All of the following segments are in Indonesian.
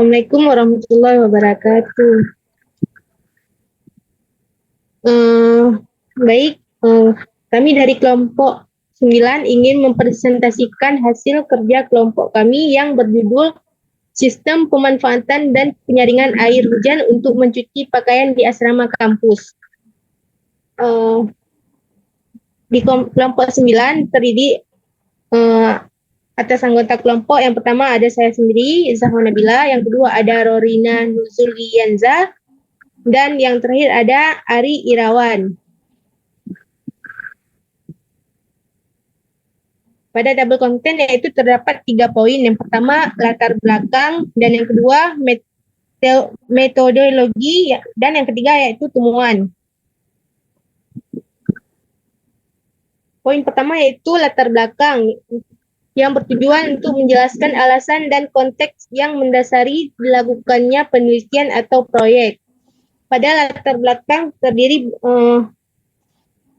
Assalamualaikum warahmatullahi wabarakatuh. Eh, baik, kami dari kelompok 9 ingin mempresentasikan hasil kerja kelompok kami yang berjudul Sistem Pemanfaatan dan Penyaringan Air Hujan untuk Mencuci Pakaian di Asrama Kampus. Di kelompok 9 terdiri atas anggota kelompok. Yang pertama ada saya sendiri, Zahra Nabila. Yang kedua ada Rorina Nuzulgianza. Dan yang terakhir ada Ari Irawan. Pada tabel konten yaitu terdapat 3 poin. Yang pertama latar belakang, dan yang kedua metodologi, dan yang ketiga yaitu temuan. Poin pertama yaitu latar belakang yang bertujuan untuk menjelaskan alasan dan konteks yang mendasari dilakukannya penelitian atau proyek. Pada latar belakang terdiri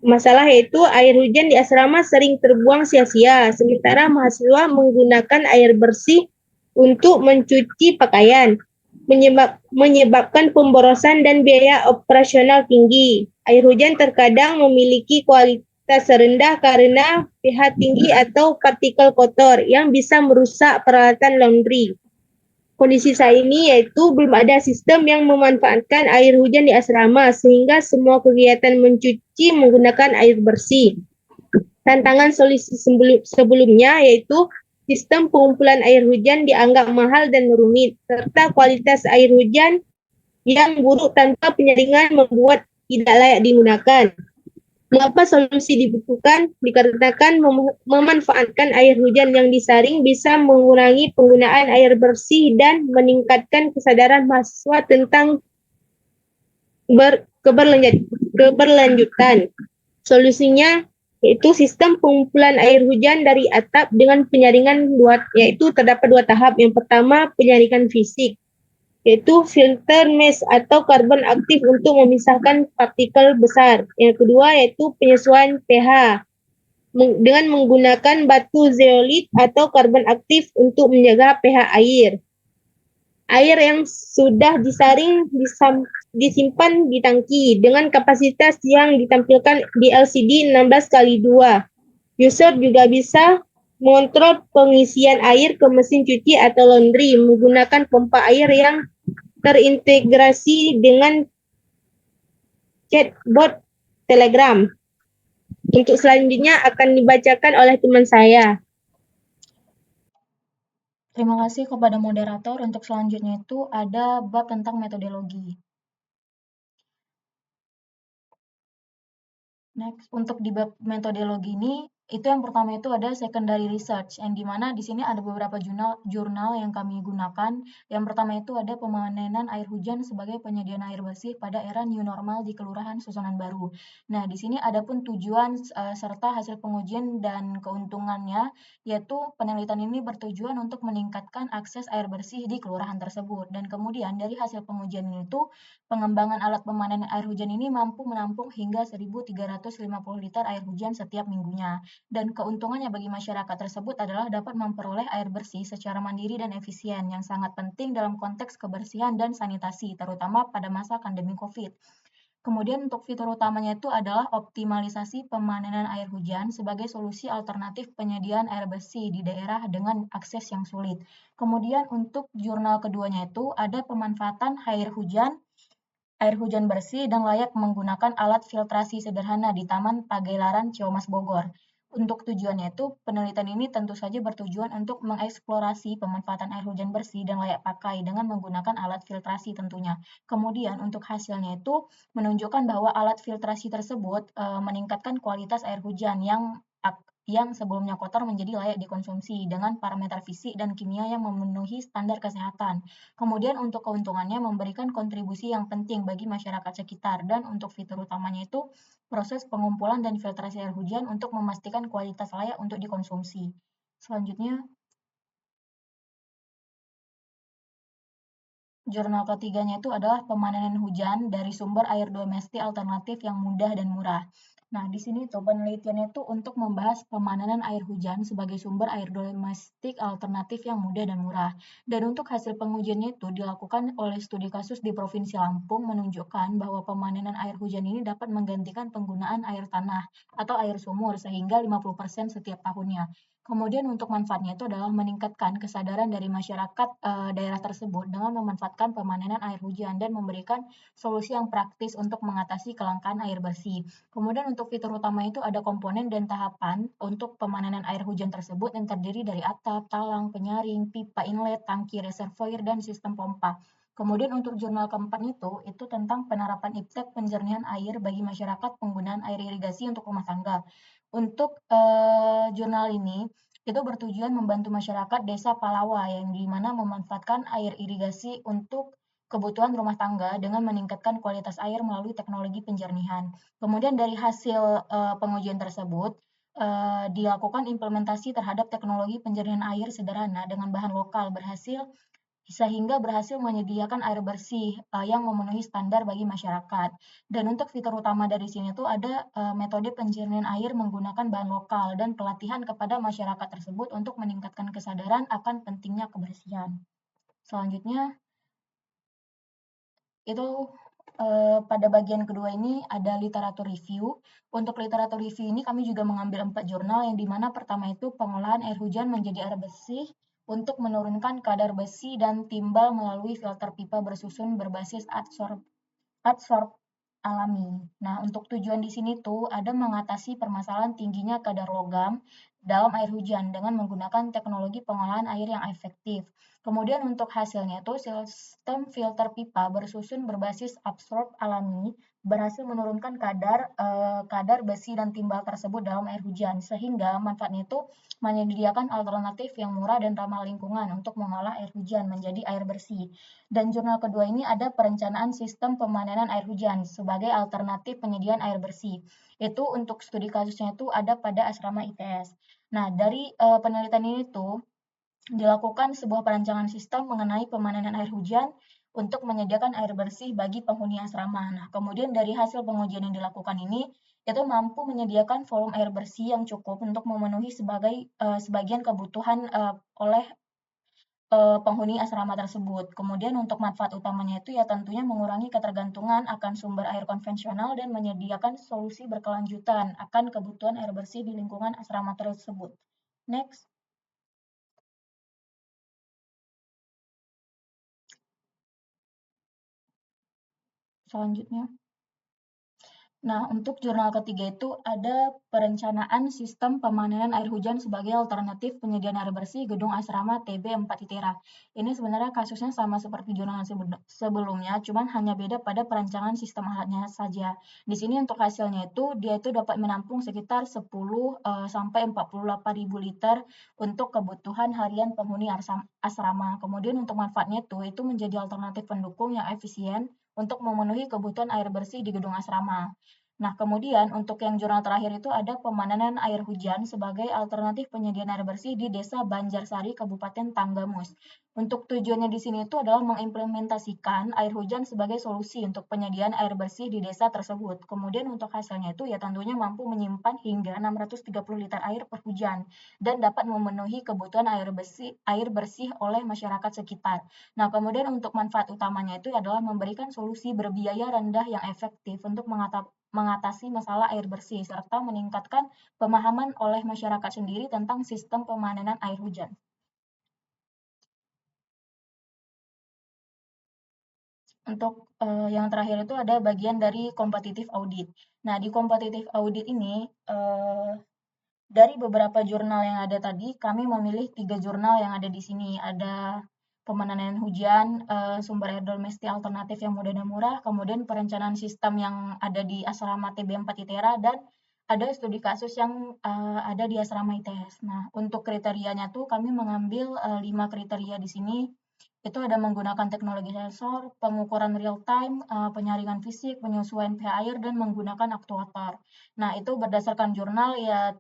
masalah yaitu air hujan di asrama sering terbuang sia-sia, sementara mahasiswa menggunakan air bersih untuk mencuci pakaian, menyebabkan pemborosan dan biaya operasional tinggi. Air hujan terkadang memiliki kualitas rendah karena pH tinggi atau partikel kotor yang bisa merusak peralatan laundry. Kondisi saat ini yaitu belum ada sistem yang memanfaatkan air hujan di asrama sehingga semua kegiatan mencuci menggunakan air bersih. Tantangan solusi sebelumnya yaitu sistem pengumpulan air hujan dianggap mahal dan rumit, serta kualitas air hujan yang buruk tanpa penyaringan membuat tidak layak digunakan. Mengapa solusi dibutuhkan? Dikarenakan memanfaatkan air hujan yang disaring bisa mengurangi penggunaan air bersih dan meningkatkan kesadaran mahasiswa tentang keberlanjutan. Solusinya yaitu sistem pengumpulan air hujan dari atap dengan penyaringan yaitu terdapat 2 tahap. Yang pertama penyaringan fisik, yaitu filter mesh atau karbon aktif untuk memisahkan partikel besar. Yang kedua yaitu penyesuaian pH dengan menggunakan batu zeolit atau karbon aktif untuk menjaga pH air. Air yang sudah disaring disimpan di tangki dengan kapasitas yang ditampilkan di LCD 16x2. User juga bisa mengontrol pengisian air ke mesin cuci atau laundry menggunakan pompa air yang terintegrasi dengan chatbot Telegram. Untuk selanjutnya akan dibacakan oleh teman saya. Terima kasih kepada moderator. Untuk selanjutnya itu ada bab tentang metodologi. Next, untuk di bab metodologi ini, itu yang pertama itu ada secondary research, yang dimana di sini ada beberapa jurnal yang kami gunakan. Yang pertama itu ada pemanenan air hujan sebagai penyediaan air bersih pada era new normal di Kelurahan Susunan Baru. Nah, di sini ada pun tujuan serta hasil pengujian dan keuntungannya, yaitu penelitian ini bertujuan untuk meningkatkan akses air bersih di kelurahan tersebut. Dan kemudian dari hasil pengujian itu, pengembangan alat pemanen air hujan ini mampu menampung hingga 1.350 liter air hujan setiap minggunya. Dan keuntungannya bagi masyarakat tersebut adalah dapat memperoleh air bersih secara mandiri dan efisien, yang sangat penting dalam konteks kebersihan dan sanitasi, terutama pada masa pandemi COVID. Kemudian untuk fitur utamanya itu adalah optimalisasi pemanenan air hujan sebagai solusi alternatif penyediaan air bersih di daerah dengan akses yang sulit. Kemudian untuk jurnal keduanya itu ada pemanfaatan air hujan bersih dan layak menggunakan alat filtrasi sederhana di Taman Pagelaran Ciamas Bogor. Untuk tujuannya itu, penelitian ini tentu saja bertujuan untuk mengeksplorasi pemanfaatan air hujan bersih dan layak pakai dengan menggunakan alat filtrasi tentunya. Kemudian untuk hasilnya itu menunjukkan bahwa alat filtrasi tersebut meningkatkan kualitas air hujan yang sebelumnya kotor menjadi layak dikonsumsi dengan parameter fisik dan kimia yang memenuhi standar kesehatan. Kemudian untuk keuntungannya memberikan kontribusi yang penting bagi masyarakat sekitar, dan untuk fitur utamanya itu proses pengumpulan dan filtrasi air hujan untuk memastikan kualitas layak untuk dikonsumsi. Selanjutnya, jurnal ketiganya itu adalah pemanenan hujan dari sumber air domestik alternatif yang mudah dan murah. Nah, di sini tuh penelitiannya itu untuk membahas pemanenan air hujan sebagai sumber air domestik alternatif yang mudah dan murah. Dan untuk hasil pengujiannya itu dilakukan oleh studi kasus di Provinsi Lampung menunjukkan bahwa pemanenan air hujan ini dapat menggantikan penggunaan air tanah atau air sumur sehingga 50% setiap tahunnya. Kemudian untuk manfaatnya itu adalah meningkatkan kesadaran dari masyarakat daerah tersebut dengan memanfaatkan pemanenan air hujan dan memberikan solusi yang praktis untuk mengatasi kelangkaan air bersih. Kemudian untuk fitur utama itu ada komponen dan tahapan untuk pemanenan air hujan tersebut yang terdiri dari atap, talang, penyaring, pipa inlet, tangki reservoir, dan sistem pompa. Kemudian untuk jurnal keempat itu tentang penerapan iptek penjernihan air bagi masyarakat penggunaan air irigasi untuk rumah tangga. Untuk jurnal ini itu bertujuan membantu masyarakat Desa Palawa yang dimana memanfaatkan air irigasi untuk kebutuhan rumah tangga dengan meningkatkan kualitas air melalui teknologi penjernihan. Kemudian dari hasil pengujian tersebut dilakukan implementasi terhadap teknologi penjernihan air sederhana dengan bahan lokal sehingga berhasil menyediakan air bersih yang memenuhi standar bagi masyarakat. Dan untuk fitur utama dari sini tuh ada metode penjernihan air menggunakan bahan lokal dan pelatihan kepada masyarakat tersebut untuk meningkatkan kesadaran akan pentingnya kebersihan. Selanjutnya itu pada bagian kedua ini ada literatur review. Untuk literatur review ini kami juga mengambil 4 jurnal yang dimana pertama itu pengolahan air hujan menjadi air bersih untuk menurunkan kadar besi dan timbal melalui filter pipa bersusun berbasis adsorb alami. Nah, untuk tujuan di sini tuh ada mengatasi permasalahan tingginya kadar logam dalam air hujan dengan menggunakan teknologi pengolahan air yang efektif. Kemudian untuk hasilnya itu sistem filter pipa bersusun berbasis absorb alami berhasil menurunkan kadar besi dan timbal tersebut dalam air hujan sehingga manfaatnya itu menyediakan alternatif yang murah dan ramah lingkungan untuk mengolah air hujan menjadi air bersih. Dan jurnal kedua ini ada perencanaan sistem pemanenan air hujan sebagai alternatif penyediaan air bersih. Itu untuk studi kasusnya itu ada pada asrama ITS. Nah, dari penelitian ini tuh dilakukan sebuah perancangan sistem mengenai pemanenan air hujan untuk menyediakan air bersih bagi penghuni asrama. Nah, kemudian dari hasil pengujian yang dilakukan ini, itu mampu menyediakan volume air bersih yang cukup untuk memenuhi sebagian kebutuhan oleh penghuni asrama tersebut. Kemudian untuk manfaat utamanya itu ya tentunya mengurangi ketergantungan akan sumber air konvensional dan menyediakan solusi berkelanjutan akan kebutuhan air bersih di lingkungan asrama tersebut. Next. Selanjutnya. Nah, untuk jurnal ketiga itu ada perencanaan sistem pemanenan air hujan sebagai alternatif penyediaan air bersih gedung asrama TB 4 Itera. Ini sebenarnya kasusnya sama seperti jurnal sebelumnya, cuman hanya beda pada perancangan sistem alatnya saja. Di sini untuk hasilnya itu dia itu dapat menampung sekitar 10 sampai 48 ribu liter untuk kebutuhan harian penghuni asrama. Kemudian untuk manfaatnya itu menjadi alternatif pendukung yang efisien untuk memenuhi kebutuhan air bersih di gedung asrama. Nah, kemudian untuk yang jurnal terakhir itu ada pemanenan air hujan sebagai alternatif penyediaan air bersih di Desa Banjarsari, Kabupaten Tanggamus. Untuk tujuannya di sini itu adalah mengimplementasikan air hujan sebagai solusi untuk penyediaan air bersih di desa tersebut. Kemudian untuk hasilnya itu ya tentunya mampu menyimpan hingga 630 liter air per hujan dan dapat memenuhi kebutuhan air bersih oleh masyarakat sekitar. Nah, kemudian untuk manfaat utamanya itu adalah memberikan solusi berbiaya rendah yang efektif untuk mengatasi masalah air bersih, serta meningkatkan pemahaman oleh masyarakat sendiri tentang sistem pemanenan air hujan. Untuk yang terakhir itu ada bagian dari kompetitif audit. Nah, di kompetitif audit ini, dari beberapa jurnal yang ada tadi, kami memilih 3 jurnal yang ada di sini. Ada pemanenan hujan, sumber air domestik alternatif yang mudah dan murah, kemudian perencanaan sistem yang ada di asrama TB 4 Itera, dan ada studi kasus yang ada di asrama ITS. Nah, untuk kriterianya tuh kami mengambil 5 kriteria di sini. Itu ada menggunakan teknologi sensor, pengukuran real time, penyaringan fisik, penyesuaian pH air, dan menggunakan aktuator. Nah, itu berdasarkan jurnal ya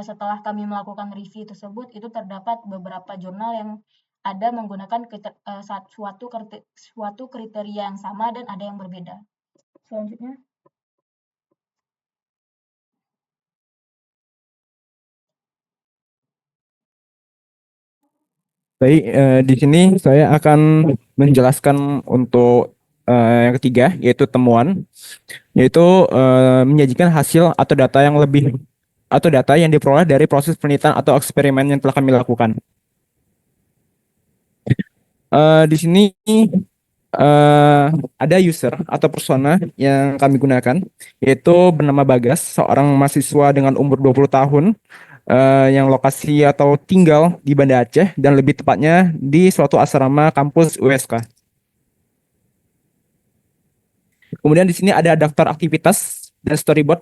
setelah kami melakukan review tersebut, itu terdapat beberapa jurnal yang ada menggunakan suatu kriteria yang sama dan ada yang berbeda. Selanjutnya. Baik, di sini saya akan menjelaskan untuk yang ketiga, yaitu temuan, yaitu menyajikan hasil atau data yang diperoleh dari proses penelitian atau eksperimen yang telah kami lakukan. Di sini ada user atau persona yang kami gunakan, yaitu bernama Bagas, seorang mahasiswa dengan umur 20 tahun, yang lokasi atau tinggal di Banda Aceh dan lebih tepatnya di suatu asrama kampus USK. Kemudian di sini ada daftar aktivitas dan storyboard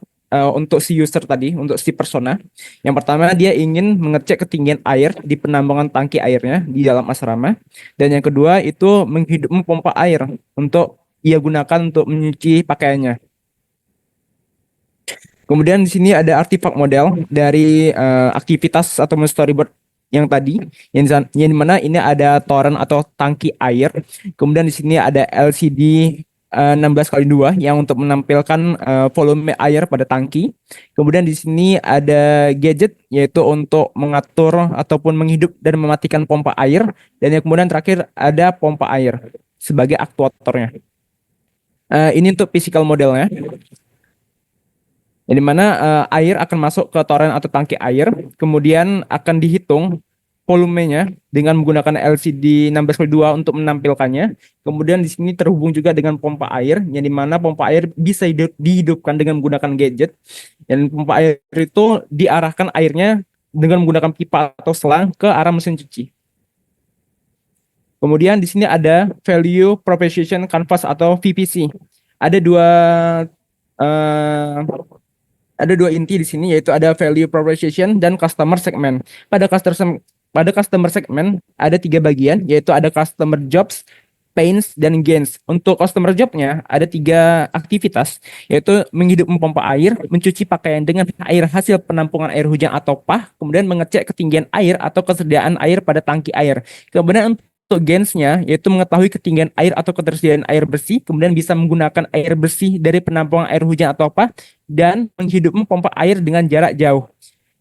untuk si user tadi, untuk si persona. Yang pertama, dia ingin mengecek ketinggian air di penambangan tangki airnya di dalam asrama. Dan yang kedua itu menghidupkan pompa air untuk ia gunakan untuk mencuci pakaiannya. Kemudian di sini ada artifak model dari aktivitas atau storyboard yang tadi, yang di mana ini ada toren atau tangki air. Kemudian di sini ada LCD 16x2 yang untuk menampilkan volume air pada tangki. Kemudian di sini ada gadget, yaitu untuk mengatur ataupun menghidup dan mematikan pompa air. Dan yang kemudian terakhir ada pompa air sebagai aktuatornya. Ini untuk physical modelnya. Di mana air akan masuk ke toren atau tangki air, kemudian akan dihitung volumenya dengan menggunakan LCD 16x2 untuk menampilkannya. Kemudian di sini terhubung juga dengan pompa air, yang dimana pompa air bisa dihidupkan dengan menggunakan gadget. Dan pompa air itu diarahkan airnya dengan menggunakan pipa atau selang ke arah mesin cuci. Kemudian di sini ada value proposition canvas atau VPC. Ada dua inti di sini, yaitu ada value proposition dan customer segment. Pada customer segment ada 3 bagian, yaitu ada customer jobs, pains, dan gains. Untuk customer jobnya ada 3 aktivitas, yaitu menghidupkan pompa air, mencuci pakaian dengan air hasil penampungan air hujan atau PAH, kemudian mengecek ketinggian air atau kesediaan air pada tangki air. Kemudian untuk gainsnya, yaitu mengetahui ketinggian air atau ketersediaan air bersih, kemudian bisa menggunakan air bersih dari penampungan air hujan atau PAH, dan menghidupkan pompa air dengan jarak jauh.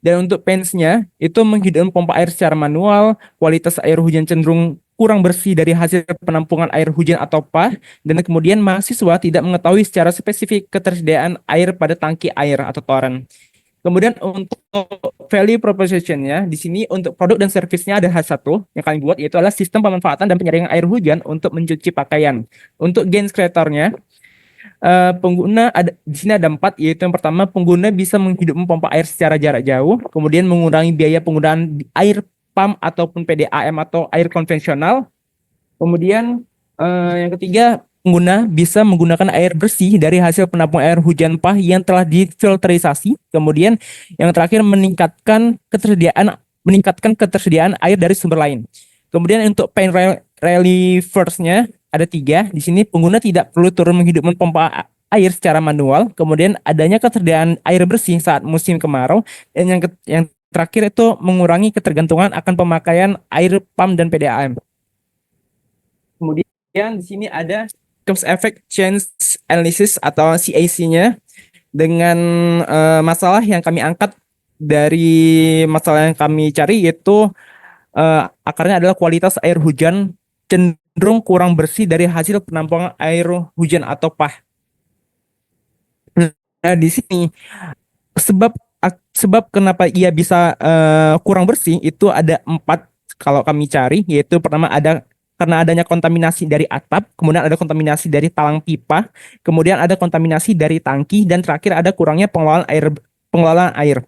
Dan untuk pains-nya, itu menghidupkan pompa air secara manual, kualitas air hujan cenderung kurang bersih dari hasil penampungan air hujan atau PAH, dan kemudian mahasiswa tidak mengetahui secara spesifik ketersediaan air pada tangki air atau toren. Kemudian untuk value proposition-nya, di sini untuk produk dan servisnya ada H1 yang kami buat, yaitu adalah sistem pemanfaatan dan penyaringan air hujan untuk mencuci pakaian. Untuk gains creator-nya, pengguna di sini ada 4, yaitu yang pertama, pengguna bisa menghidupkan pompa air secara jarak jauh, kemudian mengurangi biaya penggunaan air pump ataupun PDAM atau air konvensional. Kemudian yang ketiga, pengguna bisa menggunakan air bersih dari hasil penampungan air hujan PAH yang telah difilterisasi. Kemudian yang terakhir, meningkatkan ketersediaan air dari sumber lain. Kemudian untuk pain relievers-nya ada 3. Di sini pengguna tidak perlu turun menghidupkan pompa air secara manual. Kemudian adanya ketersediaan air bersih saat musim kemarau. Dan yang terakhir itu mengurangi ketergantungan akan pemakaian air pump dan PDAM. Kemudian di sini ada cause effect change analysis atau CAC-nya dengan masalah yang kami angkat dari masalah yang kami cari, yaitu akarnya adalah kualitas air hujan cenderung kurang bersih dari hasil penampungan air hujan atau PAH. Nah, di sini sebab kenapa ia bisa kurang bersih itu ada 4 kalau kami cari, yaitu pertama ada karena adanya kontaminasi dari atap, kemudian ada kontaminasi dari talang pipa, kemudian ada kontaminasi dari tangki, dan terakhir ada kurangnya pengelolaan air.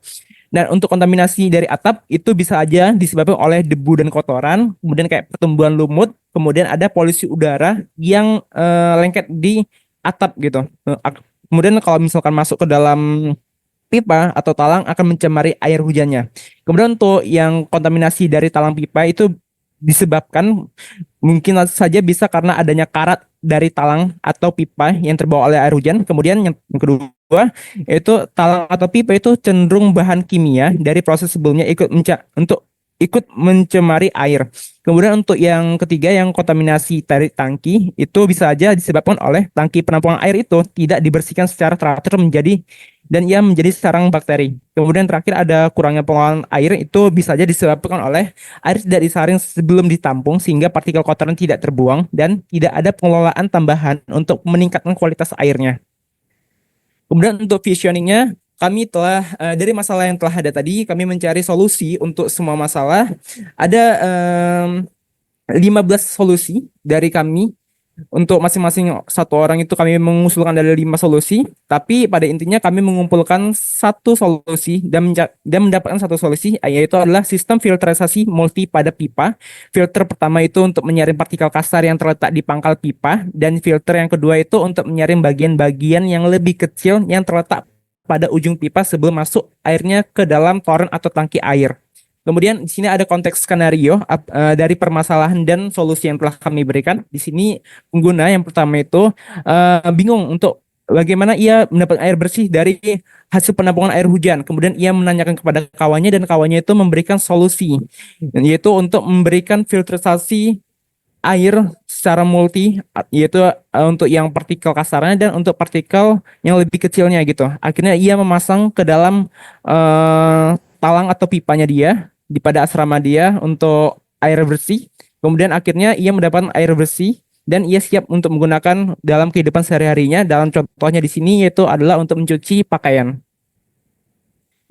Dan untuk kontaminasi dari atap itu bisa aja disebabkan oleh debu dan kotoran, kemudian kayak pertumbuhan lumut, kemudian ada polusi udara yang lengket di atap gitu. Kemudian kalau misalkan masuk ke dalam pipa atau talang akan mencemari air hujannya. Kemudian untuk yang kontaminasi dari talang pipa itu disebabkan mungkin saja bisa karena adanya karat dari talang atau pipa yang terbawa oleh air hujan. Kemudian yang kedua, yaitu talang atau pipa itu cenderung bahan kimia dari proses sebelumnya ikut untuk ikut mencemari air. Kemudian untuk yang ketiga yang kontaminasi dari tangki itu bisa saja disebabkan oleh tangki penampungan air itu tidak dibersihkan secara teratur dan ia menjadi sarang bakteri. Kemudian terakhir ada kurangnya pengolahan air itu bisa saja disebabkan oleh air tidak disaring sebelum ditampung sehingga partikel kotoran tidak terbuang dan tidak ada pengelolaan tambahan untuk meningkatkan kualitas airnya. Kemudian untuk visioningnya, kami telah dari masalah yang telah ada tadi, kami mencari solusi untuk semua masalah. Ada 15 solusi dari kami. Untuk masing-masing satu orang itu kami mengusulkan dari 5 solusi, tapi pada intinya kami mengumpulkan satu solusi dan mendapatkan satu solusi, yaitu adalah sistem filterisasi multi pada pipa. Filter pertama itu untuk menyaring partikel kasar yang terletak di pangkal pipa, dan filter yang kedua itu untuk menyaring bagian-bagian yang lebih kecil yang terletak pada ujung pipa sebelum masuk airnya ke dalam toren atau tangki air. Kemudian di sini ada konteks skenario dari permasalahan dan solusi yang telah kami berikan. Di sini pengguna yang pertama itu bingung untuk bagaimana ia mendapat air bersih dari hasil penampungan air hujan. Kemudian ia menanyakan kepada kawannya dan kawannya itu memberikan solusi, yaitu untuk memberikan filterisasi air secara multi, yaitu untuk yang partikel kasarnya dan untuk partikel yang lebih kecilnya gitu. Akhirnya ia memasang ke dalam talang atau pipanya dia pada asrama dia untuk air bersih. Kemudian akhirnya ia mendapatkan air bersih dan ia siap untuk menggunakan dalam kehidupan sehari-harinya. Dalam contohnya di sini yaitu adalah untuk mencuci pakaian.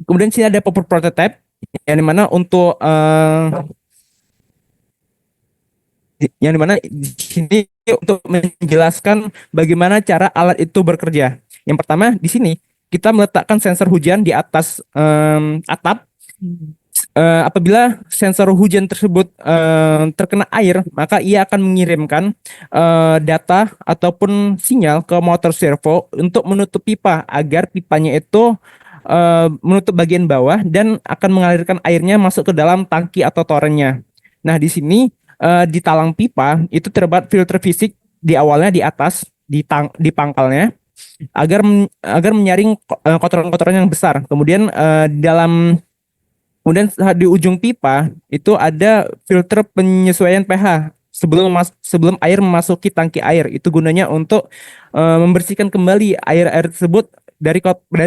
Kemudian di sini ada prototype yang dimana untuk di sini untuk menjelaskan bagaimana cara alat itu bekerja. Yang pertama di sini kita meletakkan sensor hujan di atas atap. Apabila sensor hujan tersebut terkena air, maka ia akan mengirimkan data ataupun sinyal ke motor servo untuk menutup pipa agar pipanya itu menutup bagian bawah dan akan mengalirkan airnya masuk ke dalam tangki atau torennya. Nah, di sini di talang pipa itu terdapat filter fisik di awalnya di atas di pangkalnya agar menyaring kotoran-kotoran yang besar. Kemudian Kemudian di ujung pipa itu ada filter penyesuaian pH sebelum air memasuki tangki air. Itu gunanya untuk membersihkan kembali air-air tersebut dari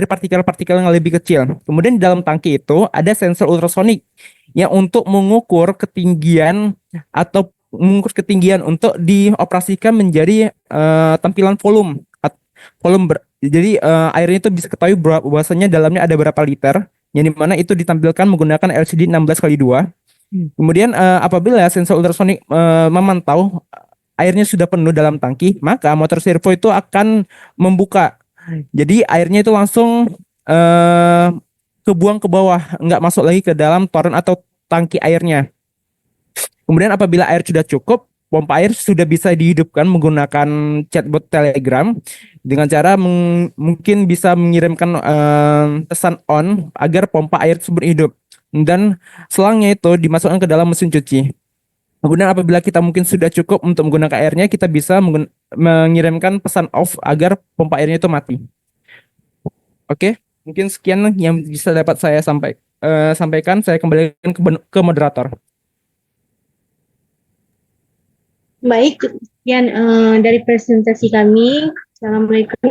partikel-partikel yang lebih kecil. Kemudian di dalam tangki itu ada sensor ultrasonik yang untuk mengukur ketinggian untuk dioperasikan menjadi tampilan volume. Jadi airnya itu bisa ketahui bahwasanya dalamnya ada berapa liter, yang dimana itu ditampilkan menggunakan LCD 16x2. Kemudian apabila sensor ultrasonik memantau airnya sudah penuh dalam tangki, maka motor servo itu akan membuka. Jadi airnya itu langsung kebuang ke bawah, nggak masuk lagi ke dalam toren atau tangki airnya. Kemudian apabila air sudah cukup, pompa air sudah bisa dihidupkan menggunakan chatbot Telegram dengan cara mungkin bisa mengirimkan pesan on agar pompa air tersebut hidup dan selangnya itu dimasukkan ke dalam mesin cuci. Kemudian apabila kita mungkin sudah cukup untuk menggunakan airnya, kita bisa mengirimkan pesan off agar pompa airnya itu mati. Oke, mungkin sekian yang bisa dapat saya sampaikan. Saya kembalikan ke moderator. Baik, sekian dari presentasi kami. Assalamualaikum